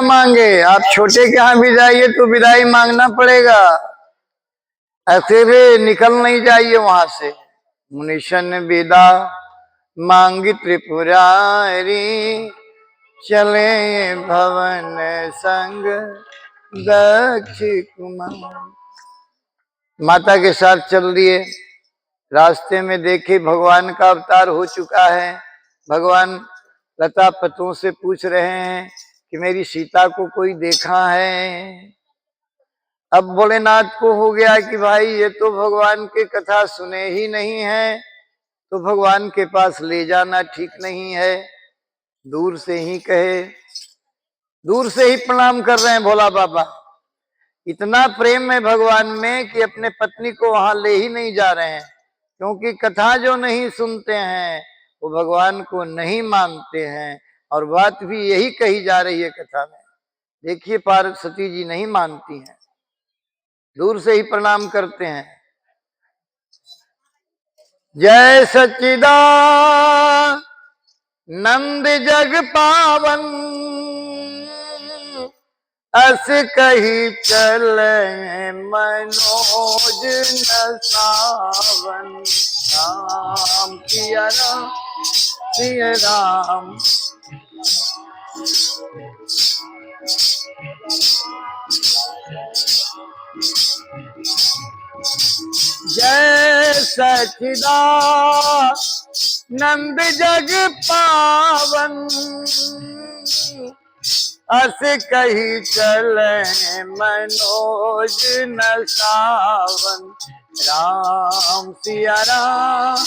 क्या मांगे, आप छोटे के यहाँ भी जाइए तो विदाई मांगना पड़ेगा, अकेले निकल नहीं जाइए वहां से। मुनिशन विदा मांगी त्रिपुरारी, चले भवन संग दक्ष कुमार। माता के साथ चल दिए। रास्ते में देखे भगवान का अवतार हो चुका है। भगवान लता पतों से पूछ रहे हैं कि मेरी सीता को कोई देखा है। अब भोलेनाथ को हो गया कि भाई ये तो भगवान की कथा सुने ही नहीं है, तो भगवान के पास ले जाना ठीक नहीं है। दूर से ही कहे, दूर से ही प्रणाम कर रहे हैं भोला बाबा। इतना प्रेम है भगवान में कि अपने पत्नी को वहां ले ही नहीं जा रहे हैं, क्योंकि कथा जो नहीं सुनते हैं वो भगवान को नहीं मानते हैं। और बात भी यही कही जा रही है कथा में। देखिए पार्वती जी नहीं मानती हैं, दूर से ही प्रणाम करते हैं। जय सच्चिदानंद जग पावन, अस कही चले मनोज न सावन। राम सिया राम सिया राम। जय सच्चिदानंद जग पावन, अस कही चले मनोज न सावन। राम सिया राम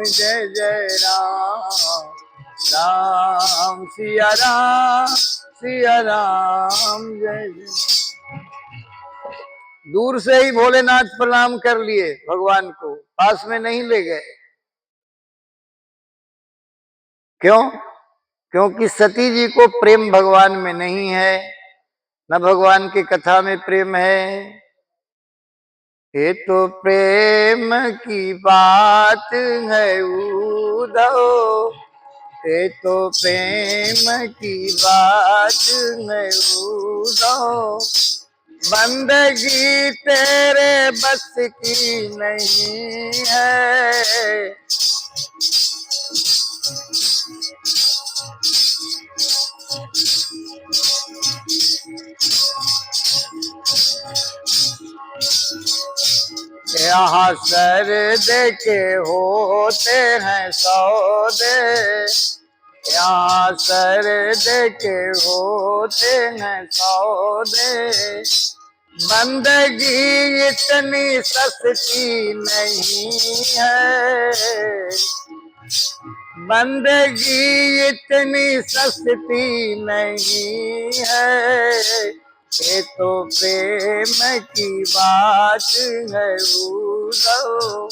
जय जय राम। राम सिया राम जय जय। दूर से ही भोलेनाथ प्रणाम कर लिए भगवान को, पास में नहीं ले गए। क्यों? क्योंकि सती जी को प्रेम भगवान में नहीं है, न भगवान की कथा में प्रेम है। ये तो प्रेम की बात है उद्धव, ये तो प्रेम की बात है उद्धव। बंदगी तेरे बस की नहीं है। यहाँ सर दे के होते हैं सौदे, यहाँ सर दे के होते हैं सौदे। बंदगी इतनी सस्ती नहीं है, बंदगी इतनी सस्ती नहीं है। ये तो प्रेम की बात है उद्धव।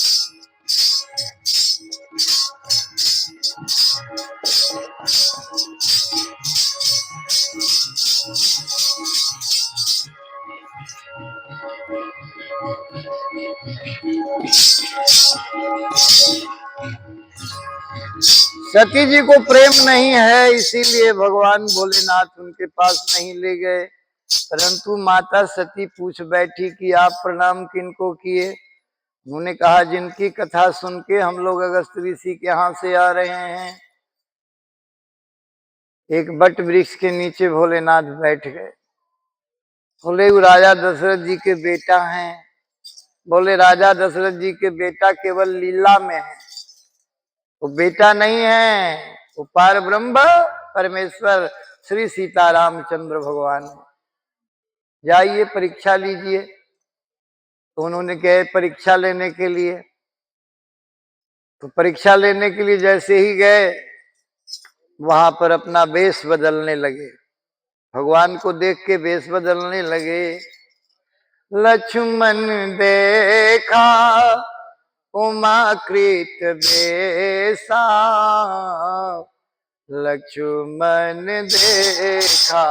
सती जी को प्रेम नहीं है, इसीलिए भगवान भोलेनाथ उनके पास नहीं ले गए। परंतु माता सती पूछ बैठी कि आप प्रणाम किनको किए। उन्होंने कहा जिनकी कथा सुन के हम लोग अगस्त ऋषि के यहाँ से आ रहे हैं। एक बट वृक्ष के नीचे भोलेनाथ बैठ गए। बोले वो राजा दशरथ जी के बेटा हैं। बोले राजा दशरथ जी के बेटा केवल लीला में है, वो बेटा नहीं है, वो पार ब्रह्म परमेश्वर श्री सीतारामचंद्र भगवान है। जाइए परीक्षा लीजिए। तो उन्होंने गए परीक्षा लेने के लिए। तो परीक्षा लेने के लिए जैसे ही गए, वहां पर अपना वेश बदलने लगे। भगवान को देख के वेश बदलने लगे। लक्ष्मण देखा उमाकृत बेसा, लक्ष्मण देखा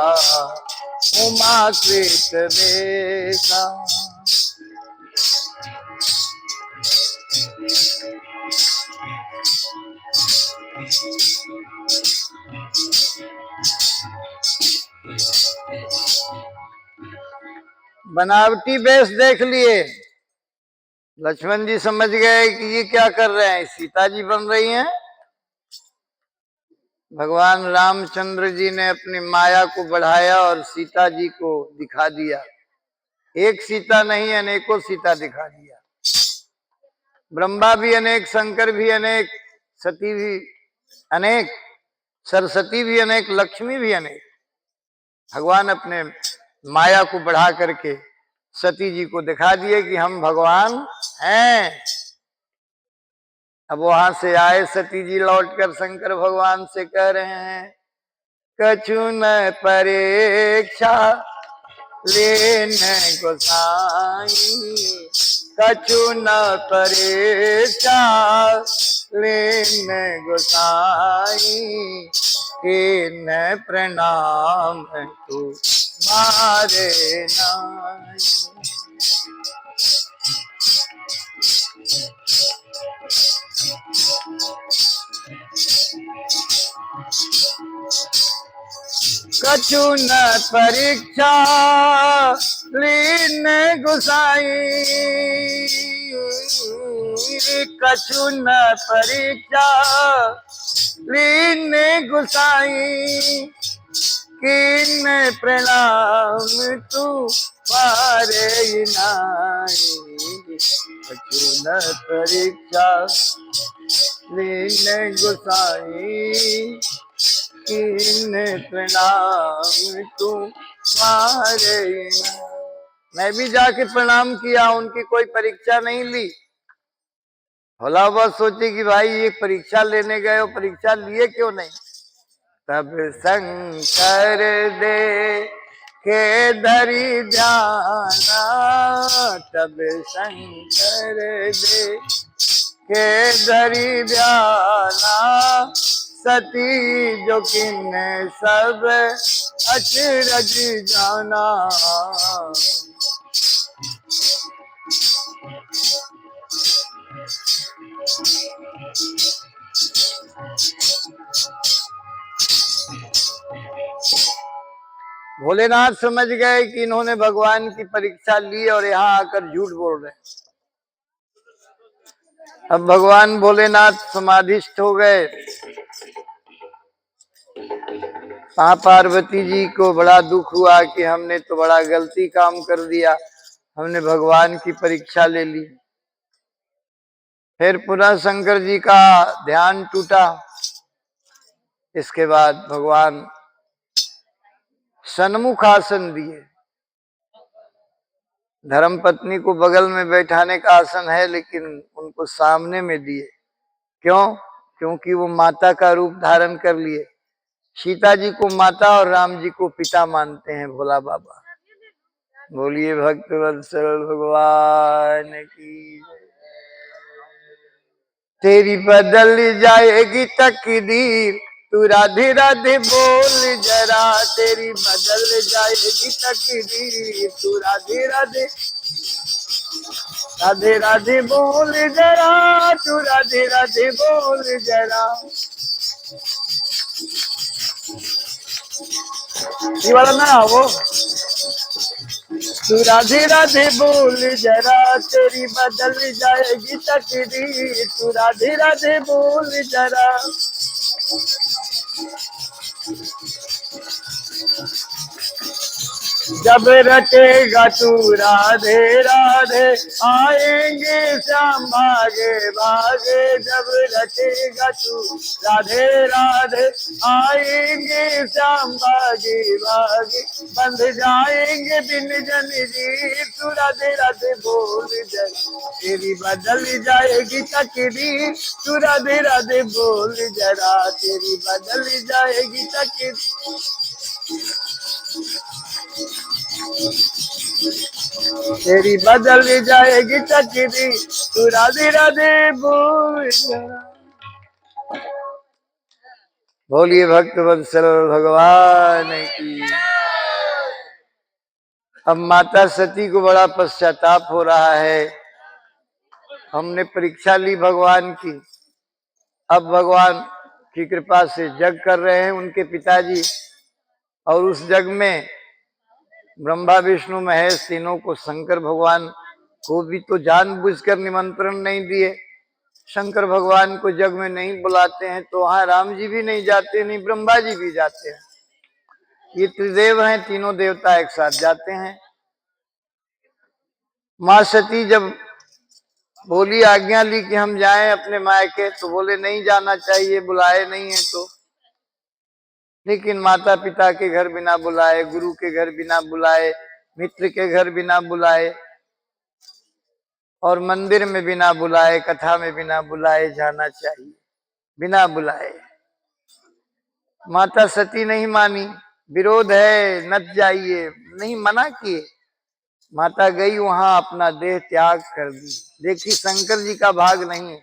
उमाकृत बेसा। बनावटी वेश देख लिए। लक्ष्मण जी समझ गए कि ये क्या कर रहे हैं, सीता जी बन रही हैं। भगवान रामचंद्र जी ने अपनी माया को बढ़ाया और सीता जी को दिखा दिया। एक सीता नहीं, अनेकों सीता दिखा दिया। ब्रह्मा भी अनेक, शंकर भी अनेक, सती भी अनेक, सरस्वती भी अनेक, लक्ष्मी भी अनेक। भगवान अपने माया को बढ़ा करके सती जी को दिखा दिए कि हम भगवान हैं। अब वहां से आए सती जी लौटकर शंकर भगवान से कह रहे हैं, कछु न परीक्षा लेने गोसाई, कछु न परीक्षा लेने गोसाई, के न प्रणाम तू मारे नाई। कछु न परीक्षा लीन गुसाई, कछु न परीक्षा लीन गुसाई, किन प्रणाम तू मारे नाई। कछु न परीक्षा लीन गुसाई, किन प्रणाम तू मारे। मैं भी जाके प्रणाम किया, उनकी कोई परीक्षा नहीं ली। भला वह सोचे कि भाई ये परीक्षा लेने गए और परीक्षा लिए क्यों नहीं। तब शंकर दे के धरी ध्याना, तब शंकर दे के धरी ध्याना, सती जो किन सब अचरज जाना। भोलेनाथ समझ गए कि इन्होंने भगवान की परीक्षा ली और यहाँ आकर झूठ बोल रहे हैं। अब भगवान भोलेनाथ समाधिस्थ हो गए। मां पार्वती जी को बड़ा दुख हुआ कि हमने तो बड़ा गलती काम कर दिया, हमने भगवान की परीक्षा ले ली। फिर पुनः शंकर जी का ध्यान टूटा। इसके बाद भगवान सन्मुख आसन दिए। धर्म पत्नी को बगल में बैठाने का आसन है, लेकिन उनको सामने में दिए। क्यों? क्योंकि वो माता का रूप धारण कर लिए। सीता जी को माता और राम जी को पिता मानते हैं भोला बाबा। बोलिए भक्त वत्सल भगवान की। तेरी बदल जाएगी तकदीर, तू राधे राधे बोल जरा। तेरी बदल जाएगी तकदीर, तू राधे राधे राधे राधे बोल जरा, तू राधे राधे बोल जरा। ये वाला ना वो, तू राधे राधे बोल जरा, तेरी बदल जाएगी तकदीर, तू राधे राधे बोल जरा। जब रटेगा तू राधे राधे, आएंगे श्याम भागे भागे। जब रटेगा तू राधे राधे, आएंगे श्याम भागे भागे। बंध जाएंगे बिन जन जी, तू राधे राधे बोल जरा, तेरी बदल जाएगी तकदीर, तू राधे राधे बोल जरा। तेरी बदल जाएगी तकदीर, तेरी बदल जाएगी तकदीर, तू राधे राधे बोल जरा। बोलिए भक्त वत्सल भगवान की। अब माता सती को बड़ा पश्चाताप हो रहा है। हमने परीक्षा ली भगवान की, अब भगवान की कृपा से जग कर रहे हैं उनके पिताजी, और उस जग में ब्रह्मा विष्णु महेश तीनों को शंकर भगवान को भी तो जानबूझकर निमंत्रण नहीं दिए। शंकर भगवान को जग में नहीं बुलाते हैं तो वहां राम जी भी नहीं जाते, नहीं ब्रह्मा जी भी जाते हैं। ये त्रिदेव हैं, तीनों देवता एक साथ जाते हैं। माँ सती जब बोली, आज्ञा ली कि हम जाएं अपने मायके, तो बोले नहीं जाना चाहिए, बुलाए नहीं है तो। लेकिन माता पिता के घर बिना बुलाए, गुरु के घर बिना बुलाए, मित्र के घर बिना बुलाए और मंदिर में बिना बुलाए, कथा में बिना बुलाए जाना चाहिए, बिना बुलाए। माता सती नहीं मानी, विरोध है, नत जाइए, नहीं मना किए। माता गई वहां, अपना देह त्याग कर दी। देखी शंकर जी का भाग नहीं है,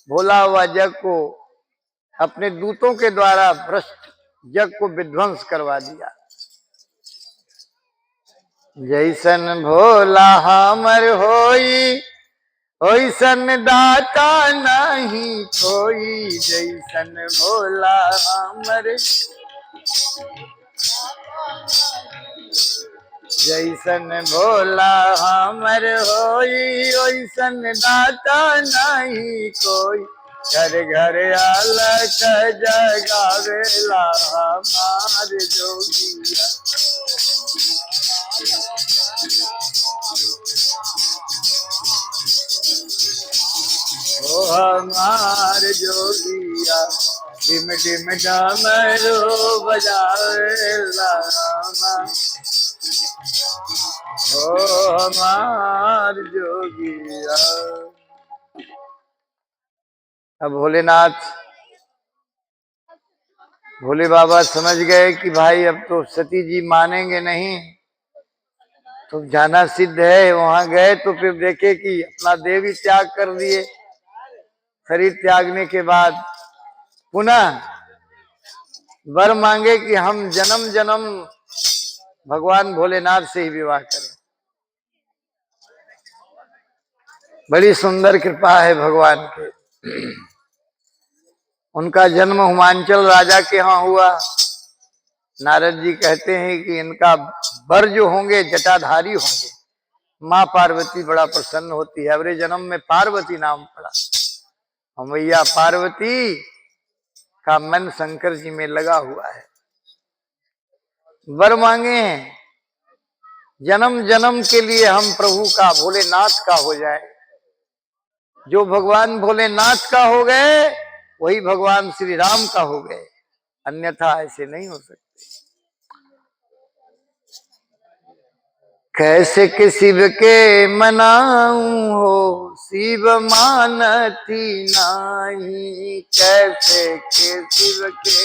भोला हुआ जग को अपने दूतों के द्वारा भ्रष्ट जग को विध्वंस करवा दिया। जैसन भोला हमर होई, ओइसन दाता नहीं कोई। जैसन भोला हमर, जैसन भोला हमर होई, ओइसन दाता नहीं कोई। घर घर अलख जगावेला हमार जोगिया। ओ हमार जोगिया, डिम डिम डमरू बजावेला हमार, ओ हमार जोगिया। अब भोलेनाथ, भोले बाबा समझ गए कि भाई अब तो सती जी मानेंगे नहीं, तो जाना सिद्ध है। वहां गए तो फिर देखे कि अपना देह भी त्याग कर दिए। शरीर त्यागने के बाद पुनः वर मांगे कि हम जन्म जन्म भगवान भोलेनाथ से ही विवाह करें। बड़ी सुंदर कृपा है भगवान के। उनका जन्म हुमांचल राजा के यहाँ हुआ। नारद जी कहते हैं कि इनका वर जो होंगे जटाधारी होंगे। माँ पार्वती बड़ा प्रसन्न होती है। अगले जन्म में पार्वती नाम पड़ा। हम भैया पार्वती का मन शंकर जी में लगा हुआ है। वर मांगे हैं जन्म जन्म के लिए हम प्रभु का, भोलेनाथ का हो जाए। जो भगवान भोलेनाथ का हो गए वही भगवान श्री राम का हो गए, अन्यथा ऐसे नहीं हो सकते। कैसे कि शिव के मनाऊं हो, शिव मानती नाही। कैसे के शिव के